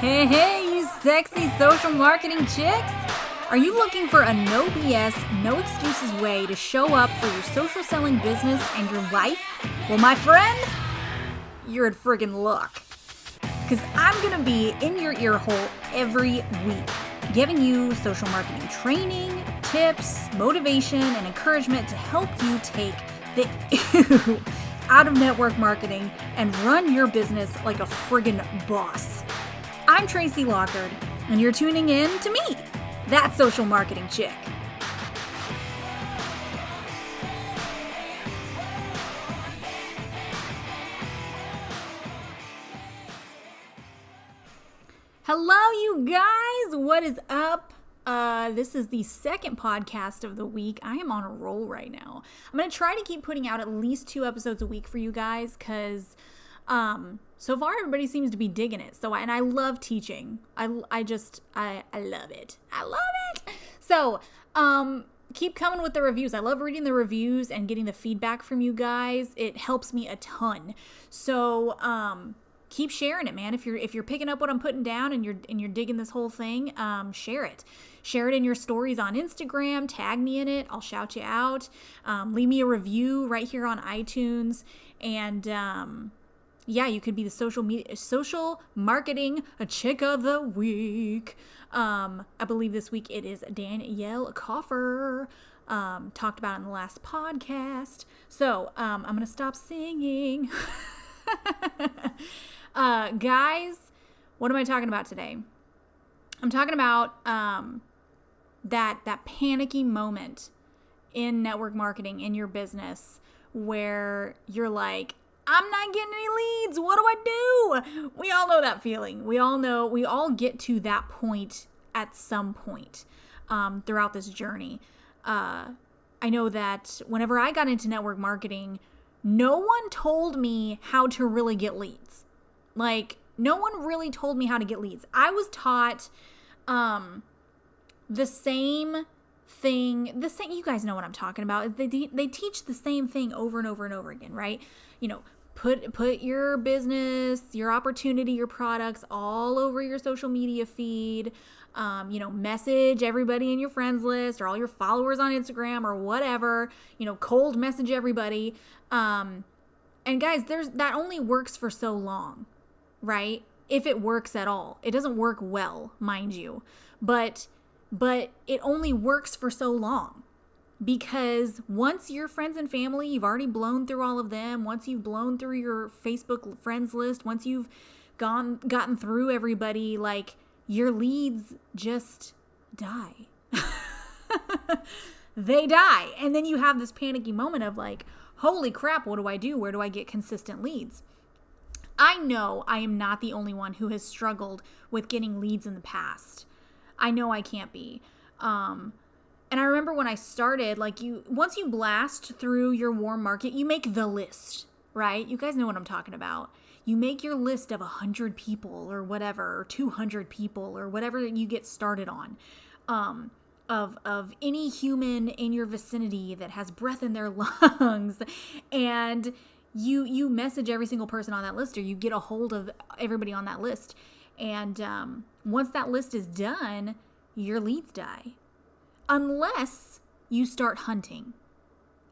Hey, you sexy social marketing chicks! Are you looking for a no BS, no excuses way to show up for your social selling business and your life? Well, my friend, you're in friggin' luck. Because I'm going to be in your ear hole every week, giving you social marketing training, tips, motivation, and encouragement to help you take the out of network marketing and run your business like a friggin' boss. I'm Tracy Lockard, and you're tuning in to me, that social marketing chick. Hello, you guys. What is up? This is the second podcast of the week. I am on a roll right now. I'm going to try to keep putting out at least 2 episodes a week for you guys because so far everybody seems to be digging it. And I love teaching. I love it. I love it. So, keep coming with the reviews. I love reading the reviews and getting the feedback from you guys. It helps me a ton. So, keep sharing it, man. If you're picking up what I'm putting down and you're digging this whole thing, share it. Share it in your stories on Instagram. Tag me in it. I'll shout you out. Leave me a review right here on iTunes. And yeah, you could be the social marketing chick of the week. I believe this week it is Danielle Coffer. Talked about in the last podcast. So I'm gonna stop singing. Guys, what am I talking about today? I'm talking about that panicky moment in network marketing in your business where you're like, I'm not getting any leads. What do I do? We all know that feeling. We all get to that point at some point throughout this journey. I know that whenever I got into network marketing, no one told me how to really get leads. Like, no one really told me how to get leads. I was taught the same thing. You guys know what I'm talking about. They teach the same thing over and over and over again, right? You know, put your business, your opportunity, your products all over your social media feed. Message everybody in your friends list or all your followers on Instagram or whatever. Cold message everybody. And guys, that only works for so long, right? If it works at all. It doesn't work well, mind you. But it only works for so long. Because once your friends and family, you've already blown through all of them. Once you've blown through your Facebook friends list, once you've gotten through everybody, like, your leads just die. They die. And then you have this panicky moment of like, holy crap, what do I do? Where do I get consistent leads? I know I am not the only one who has struggled with getting leads in the past. I know I can't be. And I remember when I started, once you blast through your warm market, you make the list, right? You guys know what I'm talking about. You make your list of 100 people or whatever, or 200 people or whatever you get started on, of any human in your vicinity that has breath in their lungs. And you message every single person on that list, or you get a hold of everybody on that list. And once that list is done, your leads die. Unless you start hunting.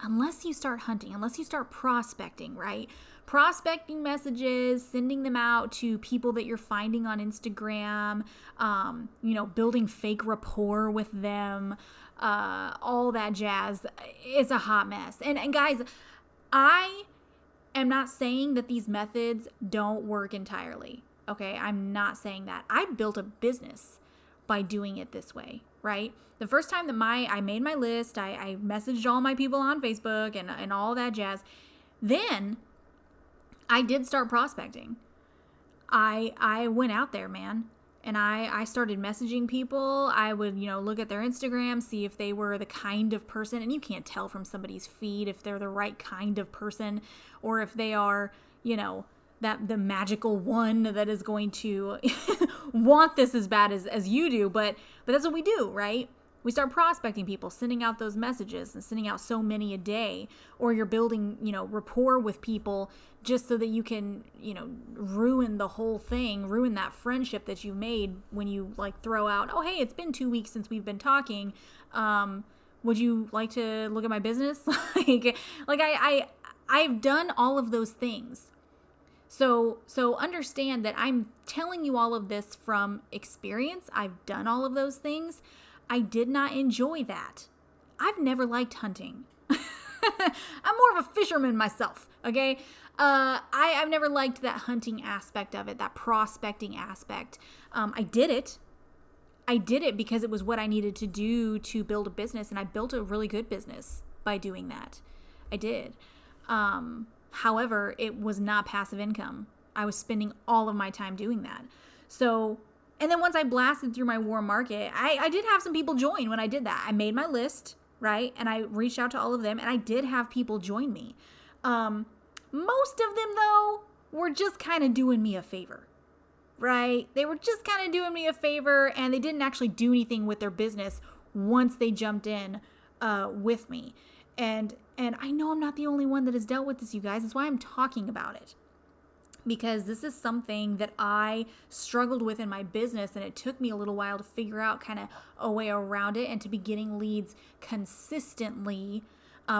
Unless you start prospecting, right? Prospecting messages, sending them out to people that you're finding on Instagram, building fake rapport with them, all that jazz. It's a hot mess. And guys, I am not saying that these methods don't work entirely. Okay, I'm not saying that. I built a business by doing it this way, right? The first time that I made my list, I messaged all my people on Facebook and all that jazz. Then I did start prospecting. I went out there, man, and I started messaging people. I would, look at their Instagram, see if they were the kind of person, and you can't tell from somebody's feed if they're the right kind of person or if they are, the magical one that is going to want this as bad as you do. But that's what we do, right? We start prospecting people, sending out those messages and sending out so many a day, or you're building, rapport with people just so that you can, ruin the whole thing, ruin that friendship that you made when you like throw out, oh, hey, it's been 2 weeks since we've been talking. Would you like to look at my business? I've done all of those things. So understand that I'm telling you all of this from experience. I've done all of those things. I did not enjoy that. I've never liked hunting. I'm more of a fisherman myself, okay? I've never liked that hunting aspect of it, that prospecting aspect. I did it because it was what I needed to do to build a business, and I built a really good business by doing that. I did. However, it was not passive income. I was spending all of my time doing that. And then once I blasted through my warm market, I did have some people join when I did that. I made my list, right? And I reached out to all of them, and I did have people join me. Most of them, though, were just kind of doing me a favor, right? They were just kind of doing me a favor, and they didn't actually do anything with their business once they jumped in with me. And I know I'm not the only one that has dealt with this, you guys. That's why I'm talking about it. Because this is something that I struggled with in my business, and it took me a little while to figure out kind of a way around it and to be getting leads consistently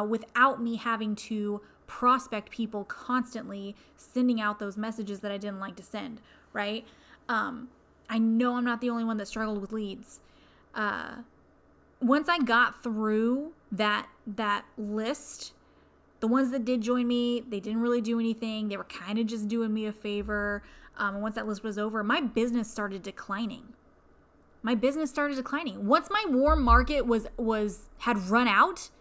without me having to prospect people constantly, sending out those messages that I didn't like to send, right? I know I'm not the only one that struggled with leads. Once I got through that list, the ones that did join me, they didn't really do anything. They were kind of just doing me a favor. And once that list was over, my business started declining. Once my warm market had run out,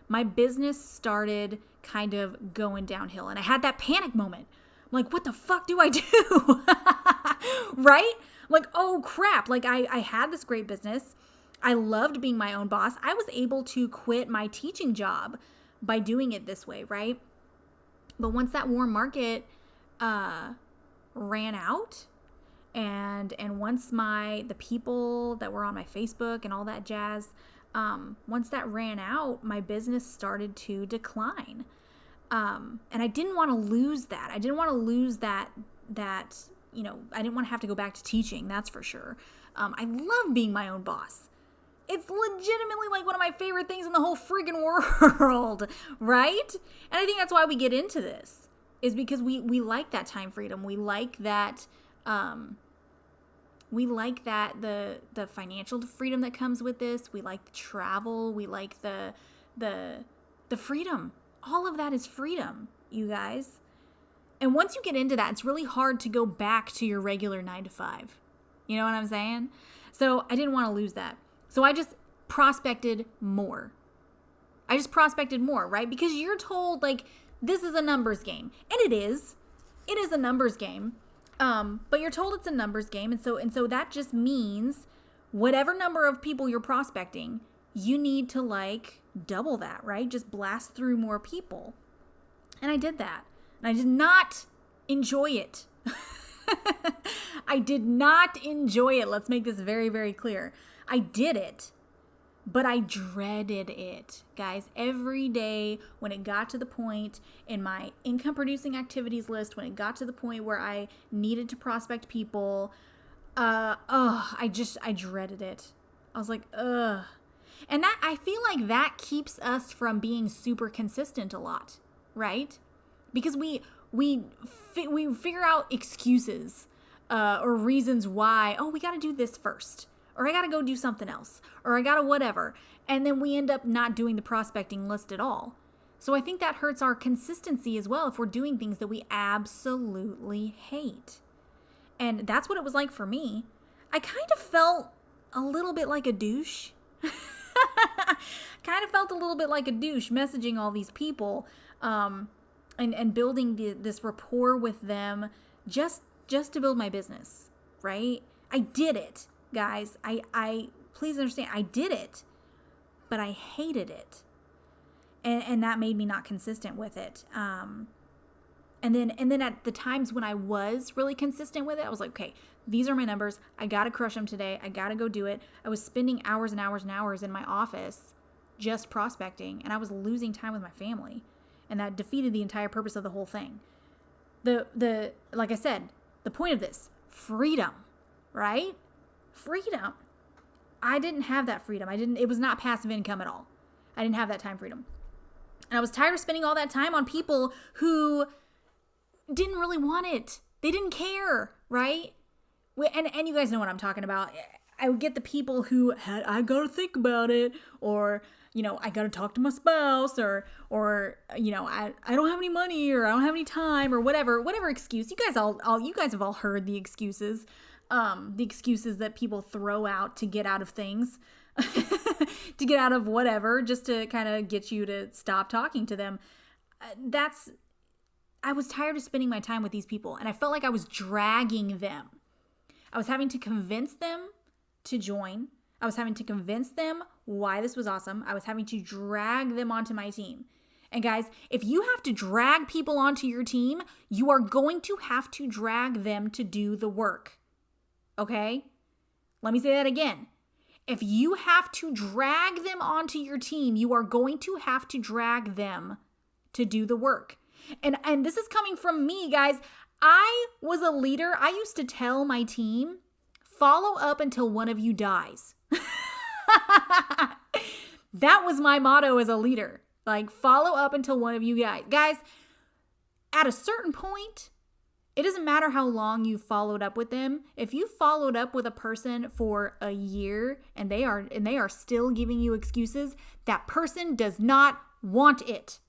my business started kind of going downhill. And I had that panic moment. I'm like, what the fuck do I do? Right? Like, oh crap. Like I had this great business. I loved being my own boss. I was able to quit my teaching job by doing it this way, right? But once that warm market ran out, and once the people that were on my Facebook and all that jazz, once that ran out, my business started to decline. And I didn't want to lose that. I didn't want to lose that, I didn't want to have to go back to teaching, that's for sure. I love being my own boss. It's legitimately like one of my favorite things in the whole freaking world, right? And I think that's why we get into this, is because we like that time freedom. We like that the financial freedom that comes with this. We like the travel. We like the freedom. All of that is freedom, you guys. And once you get into that, it's really hard to go back to your regular 9 to 5. You know what I'm saying? So I didn't want to lose that. So I just prospected more. Right? Because you're told, like, this is a numbers game. And it is. It is a numbers game. But you're told it's a numbers game. And so that just means whatever number of people you're prospecting, you need to, like, double that, right? Just blast through more people. And I did that. And I did not enjoy it. I did not enjoy it. Let's make this very, very clear. I did it, but I dreaded it, guys. Every day when it got to the point in my income producing activities list, when it got to the point where I needed to prospect people, I dreaded it. I was like, ugh. And that, I feel like that keeps us from being super consistent a lot, right? Because we figure out excuses or reasons why, we got to do this first. Or I got to go do something else, or I got to whatever. And then we end up not doing the prospecting list at all. So I think that hurts our consistency as well if we're doing things that we absolutely hate. And that's what it was like for me. I kind of felt a little bit like a douche. Messaging all these people and building this rapport with them just to build my business, right? I did it. Guys, I please understand, I did it, but I hated it. And that made me not consistent with it. And then at the times when I was really consistent with it, I was like, okay, these are my numbers. I got to crush them today. I got to go do it. I was spending hours and hours and hours in my office just prospecting, and I was losing time with my family. And that defeated the entire purpose of the whole thing. Like I said, the point of this, freedom, right? Freedom. I didn't have that freedom. It was not passive income at all. I didn't have that time freedom. And I was tired of spending all that time on people who didn't really want it. They didn't care, right? And you guys know what I'm talking about. I would get the people who I gotta think about it, or, I gotta talk to my spouse, or I don't have any money, or I don't have any time, or whatever excuse. You guys have all heard the excuses that people throw out to get out of things, to get out of whatever, just to kind of get you to stop talking to them. I was tired of spending my time with these people, and I felt like I was dragging them. I was having to convince them to join. I was having to convince them why this was awesome. I was having to drag them onto my team. And guys, if you have to drag people onto your team, you are going to have to drag them to do the work. Okay? Let me say that again. If you have to drag them onto your team, you are going to have to drag them to do the work. And this is coming from me, guys. I was a leader. I used to tell my team, follow up until one of you dies. That was my motto as a leader. Like, follow up until one of you dies. Guys, at a certain point, it doesn't matter how long you followed up with them. If you followed up with a person for a year and they are still giving you excuses, that person does not want it.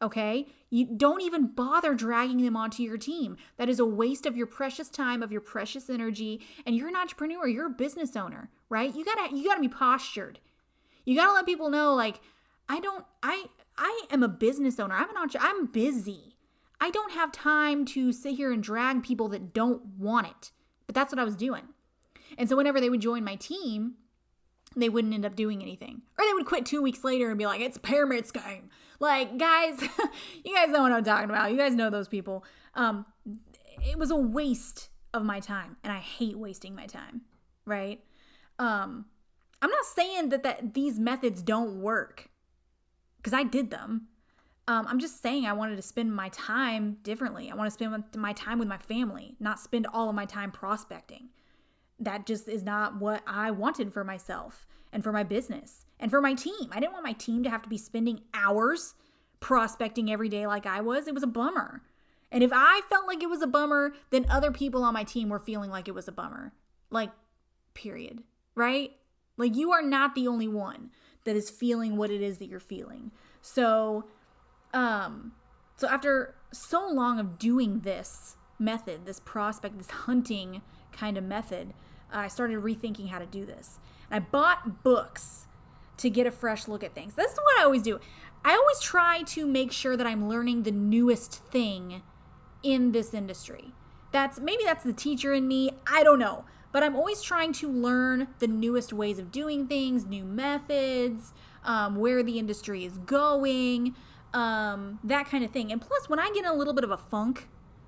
Okay? You don't even bother dragging them onto your team. That is a waste of your precious time, of your precious energy. And you're an entrepreneur, you're a business owner, right? You gotta be postured. You gotta let people know, like, I am a business owner. I'm busy. I don't have time to sit here and drag people that don't want it. But that's what I was doing. And so whenever they would join my team, they wouldn't end up doing anything. Or they would quit 2 weeks later and be like, it's a pyramid scheme. Like, guys, you guys know what I'm talking about. You guys know those people. It was a waste of my time. And I hate wasting my time, right? I'm not saying that these methods don't work, because I did them. I'm just saying I wanted to spend my time differently. I want to spend my time with my family, not spend all of my time prospecting. That just is not what I wanted for myself and for my business and for my team. I didn't want my team to have to be spending hours prospecting every day like I was. It was a bummer. And if I felt like it was a bummer, then other people on my team were feeling like it was a bummer. Like, period. Right? Like, you are not the only one that is feeling what it is that you're feeling. So after so long of doing this method, this prospect, this hunting kind of method, I started rethinking how to do this. And I bought books to get a fresh look at things. This is what I always do. I always try to make sure that I'm learning the newest thing in this industry. Maybe that's the teacher in me. I don't know. But I'm always trying to learn the newest ways of doing things, new methods, where the industry is going, that kind of thing. And plus, when I get in a little bit of a funk,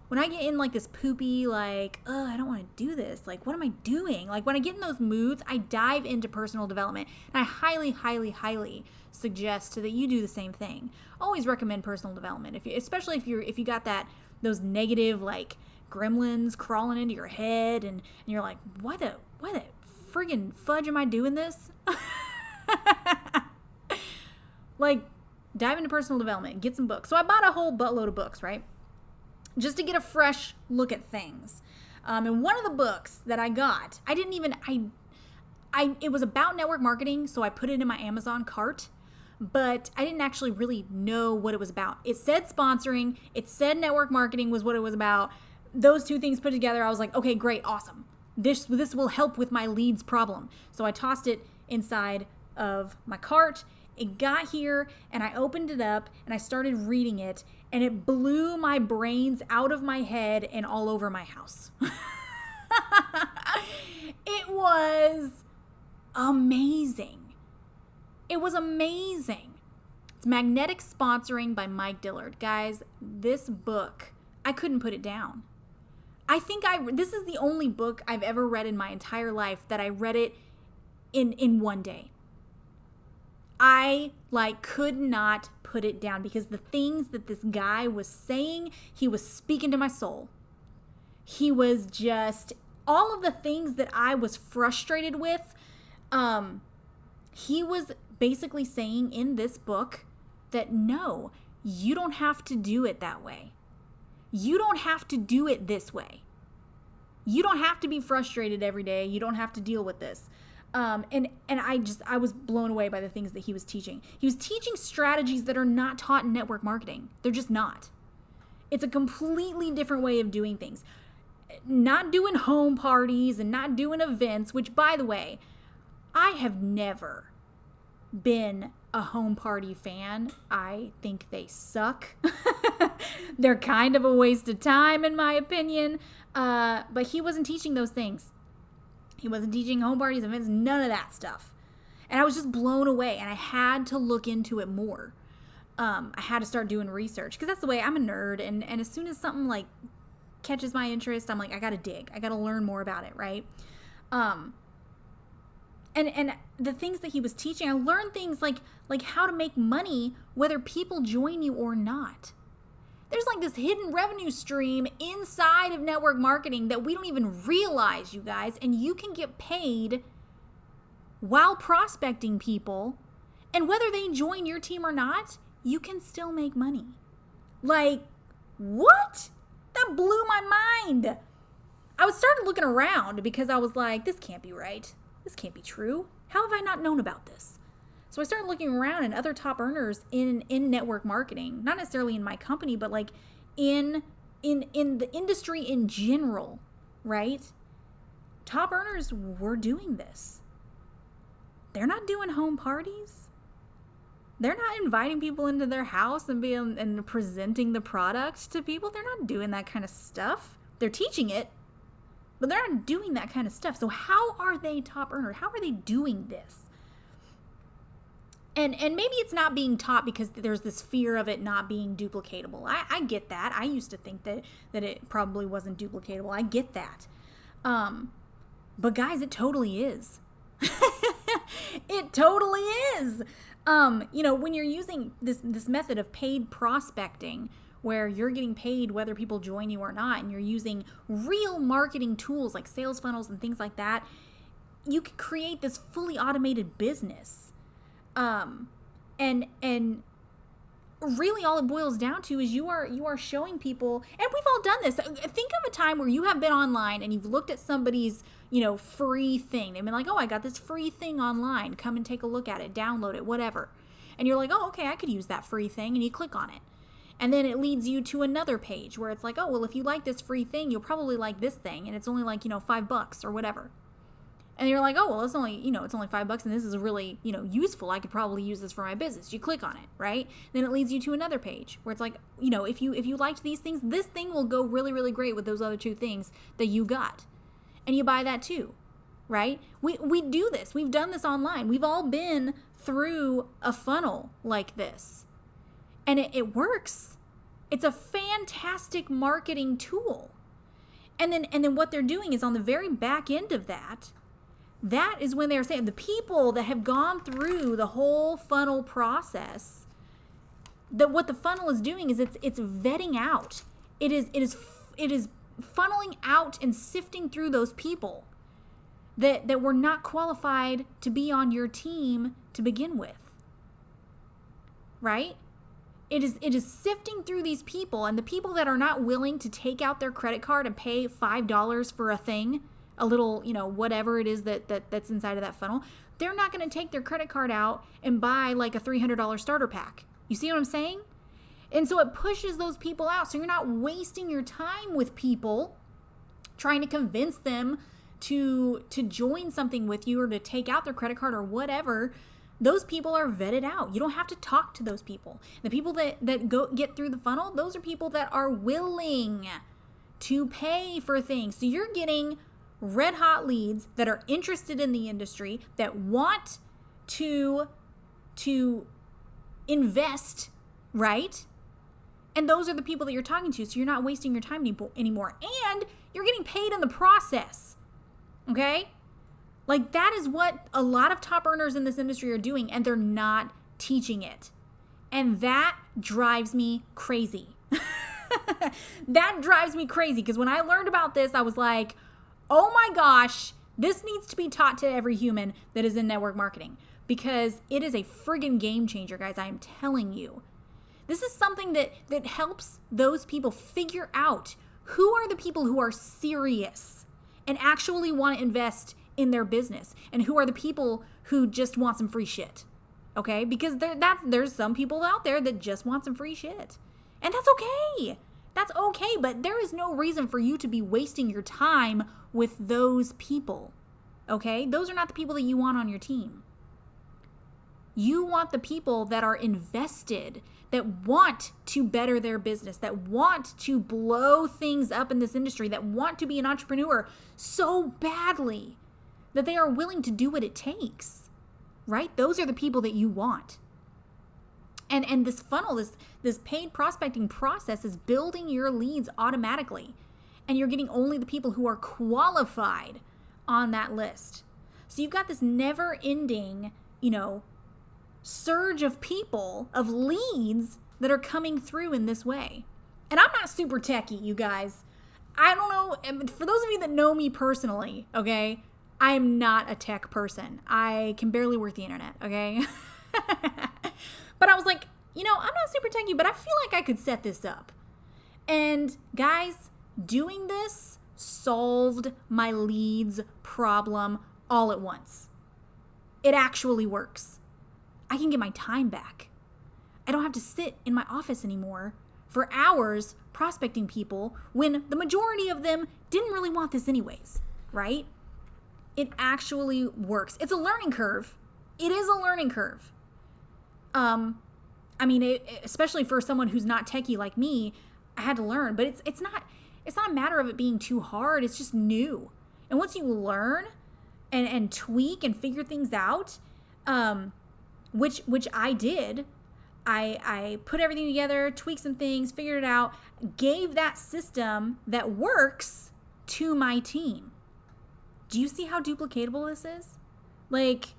when I get in like this poopy, like, I don't want to do this. Like, what am I doing? Like, when I get in those moods, I dive into personal development. And I highly, highly, highly suggest that you do the same thing. Always recommend personal development, especially if you got those negative, like, gremlins crawling into your head, and you're like, why the friggin' fudge am I doing this? Like, dive into personal development, get some books. So I bought a whole buttload of books, right? Just to get a fresh look at things. And one of the books that I got, it was about network marketing, so I put it in my Amazon cart, but I didn't actually really know what it was about. It said sponsoring, it said network marketing was what it was about. Those two things put together, I was like, okay, great, awesome. This will help with my leads problem. So I tossed it inside of my cart. It got here, and I opened it up, and I started reading it, and it blew my brains out of my head and all over my house. It was amazing. It was amazing. It's Magnetic Sponsoring by Mike Dillard. Guys, this book, I couldn't put it down. This is the only book I've ever read in my entire life that I read it in one day. I could not put it down because the things that this guy was saying, he was speaking to my soul. He was just, all of the things that I was frustrated with, he was basically saying in this book that no, you don't have to do it that way. You don't have to do it this way. You don't have to be frustrated every day. You don't have to deal with this. And I was blown away by the things that he was teaching. He was teaching strategies that are not taught in network marketing. They're just not. It's a completely different way of doing things. Not doing home parties and not doing events, which, by the way, I have never been a home party fan. I think they suck. They're kind of a waste of time, in my opinion. But he wasn't teaching those things. He wasn't teaching home parties, events, none of that stuff. And I was just blown away, and I had to look into it more. I had to start doing research, because that's the way, I'm a nerd, and as soon as something like catches my interest, I'm like, I gotta dig. I gotta learn more about it, right? And the things that he was teaching, I learned things like how to make money whether people join you or not. There's like this hidden revenue stream inside of network marketing that we don't even realize, you guys, and you can get paid while prospecting people, and whether they join your team or not, you can still make money. Like, what? That blew my mind. I started looking around because I was like, this can't be right. This can't be true. How have I not known about this? So I started looking around, and other top earners in network marketing, not necessarily in my company, but like in the industry in general, right? Top earners were doing this. They're not doing home parties. They're not inviting people into their house and presenting the product to people. They're not doing that kind of stuff. They're teaching it, but they're not doing that kind of stuff. So how are they top earners? How are they doing this? And maybe it's not being taught because there's this fear of it not being duplicatable. I get that. I used to think that it probably wasn't duplicatable. I get that. But guys, it totally is. It totally is. When you're using this method of paid prospecting, where you're getting paid whether people join you or not, and you're using real marketing tools like sales funnels and things like that, you can create this fully automated business. And really all it boils down to is you are showing people, and we've all done this. Think of a time where you have been online and you've looked at somebody's, free thing. They've been like, oh, I got this free thing online. Come and take a look at it, download it, whatever. And you're like, oh, okay, I could use that free thing. And you click on it. And then it leads you to another page where it's like, oh, well, if you like this free thing, you'll probably like this thing. And it's only like, $5 or whatever. And you're like, oh, well, it's only $5 and this is really, useful. I could probably use this for my business. You click on it, right? Then it leads you to another page where it's like, if you liked these things, this thing will go really, really great with those other two things that you got. And you buy that too, right? We do this. We've done this online. We've all been through a funnel like this. And it works. It's a fantastic marketing tool. And then what they're doing is on the very back end of that is when they're saying the people that have gone through the whole funnel process, that what the funnel is doing is it's vetting out. It is funneling out and sifting through those people that were not qualified to be on your team to begin with. Right? It is sifting through these people, and the people that are not willing to take out their credit card and pay $5 for a thing, a little, whatever it is that's inside of that funnel, they're not going to take their credit card out and buy like a $300 starter pack. You see what I'm saying? And so it pushes those people out. So you're not wasting your time with people trying to convince them to join something with you or to take out their credit card or whatever. Those people are vetted out. You don't have to talk to those people. The people that get through the funnel, those are people that are willing to pay for things. So you're getting red hot leads that are interested in the industry, that want to invest, right? And those are the people that you're talking to. So you're not wasting your time anymore. And you're getting paid in the process. Okay? Like, that is what a lot of top earners in this industry are doing, and they're not teaching it. And that drives me crazy. That drives me crazy, because when I learned about this, I was like, oh my gosh, this needs to be taught to every human that is in network marketing, because it is a friggin' game changer, guys. I am telling you. This is something that helps those people figure out who are the people who are serious and actually want to invest in their business, and who are the people who just want some free shit. Okay? Because there's some people out there that just want some free shit. And that's okay. That's okay, but there is no reason for you to be wasting your time with those people. Okay? Those are not the people that you want on your team. You want the people that are invested, that want to better their business, that want to blow things up in this industry, that want to be an entrepreneur so badly that they are willing to do what it takes, right? Those are the people that you want. And this funnel, this paid prospecting process is building your leads automatically. And you're getting only the people who are qualified on that list. So you've got this never-ending, surge of people, of leads that are coming through in this way. And I'm not super techie, you guys. I don't know. For those of you that know me personally, okay, I am not a tech person. I can barely work the internet, okay? But I was like, I'm not super techie, but I feel like I could set this up. And guys, doing this solved my leads problem all at once. It actually works. I can get my time back. I don't have to sit in my office anymore for hours prospecting people when the majority of them didn't really want this anyways, right? It actually works. It's a learning curve. It is a learning curve. Especially for someone who's not techie like me, I had to learn, but it's not a matter of it being too hard. It's just new. And once you learn and tweak and figure things out, which I did, I put everything together, tweaked some things, figured it out, gave that system that works to my team. Do you see how duplicatable this is? Like,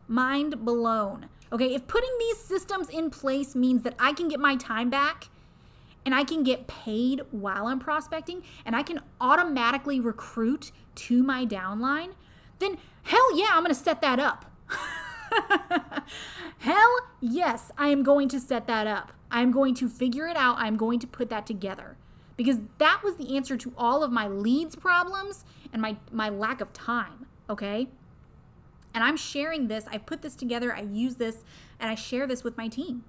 mind blown. Okay, if putting these systems in place means that I can get my time back and I can get paid while I'm prospecting and I can automatically recruit to my downline, then hell yeah, I'm going to set that up. Hell yes, I am going to set that up. I'm going to figure it out. I'm going to put that together. Because that was the answer to all of my leads problems and my lack of time, okay? And I'm sharing this. I put this together. I use this, and I share this with my team.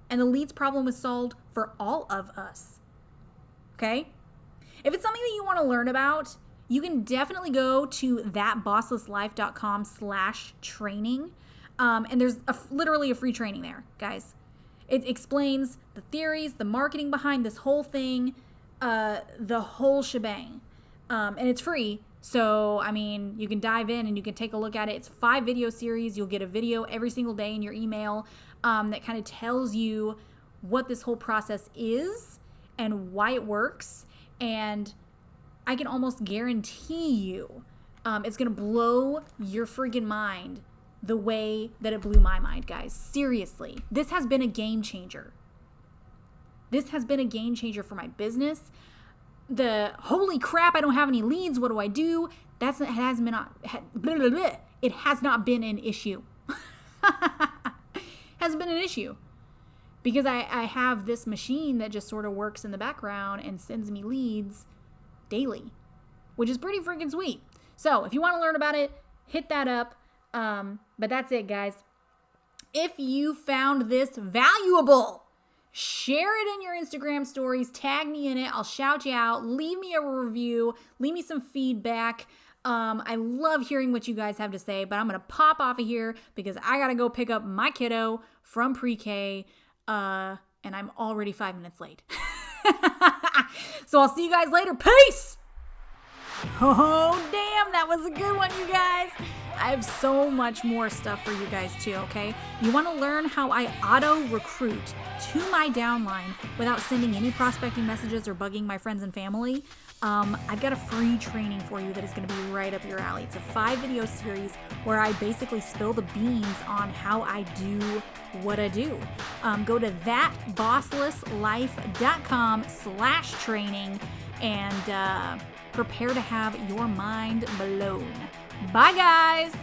And the leads problem was solved for all of us, okay? If it's something that you want to learn about, you can definitely go to thatbosslesslife.com/training. And there's literally a free training there, guys. It explains the theories, the marketing behind this whole thing, the whole shebang. And it's free. So, you can dive in and you can take a look at it. It's a 5-video series. You'll get a video every single day in your email that kind of tells you what this whole process is and why it works. And I can almost guarantee you it's going to blow your friggin' mind the way that it blew my mind, guys. Seriously. This has been a game changer. This has been a game changer for my business. The holy crap, I don't have any leads. What do I do? It has not been an issue. Hasn't been an issue. Because I have this machine that just sort of works in the background and sends me leads daily, which is pretty freaking sweet. So if you want to learn about it, hit that up. But that's it, guys. If you found this valuable, share it in your Instagram stories, tag me in it. I'll shout you out. Leave me a review. Leave me some feedback. I love hearing what you guys have to say, but I'm going to pop off of here because I got to go pick up my kiddo from pre-K, and I'm already 5 minutes late. So I'll see you guys later. Peace! Oh, damn, that was a good one, you guys. I have so much more stuff for you guys too, okay? You want to learn how I auto recruit to my downline without sending any prospecting messages or bugging my friends and family? I've got a free training for you that is going to be right up your alley. It's a 5-video series where I basically spill the beans on how I do what I do. Go to thatbosslesslife.com/training and prepare to have your mind blown. Bye, guys.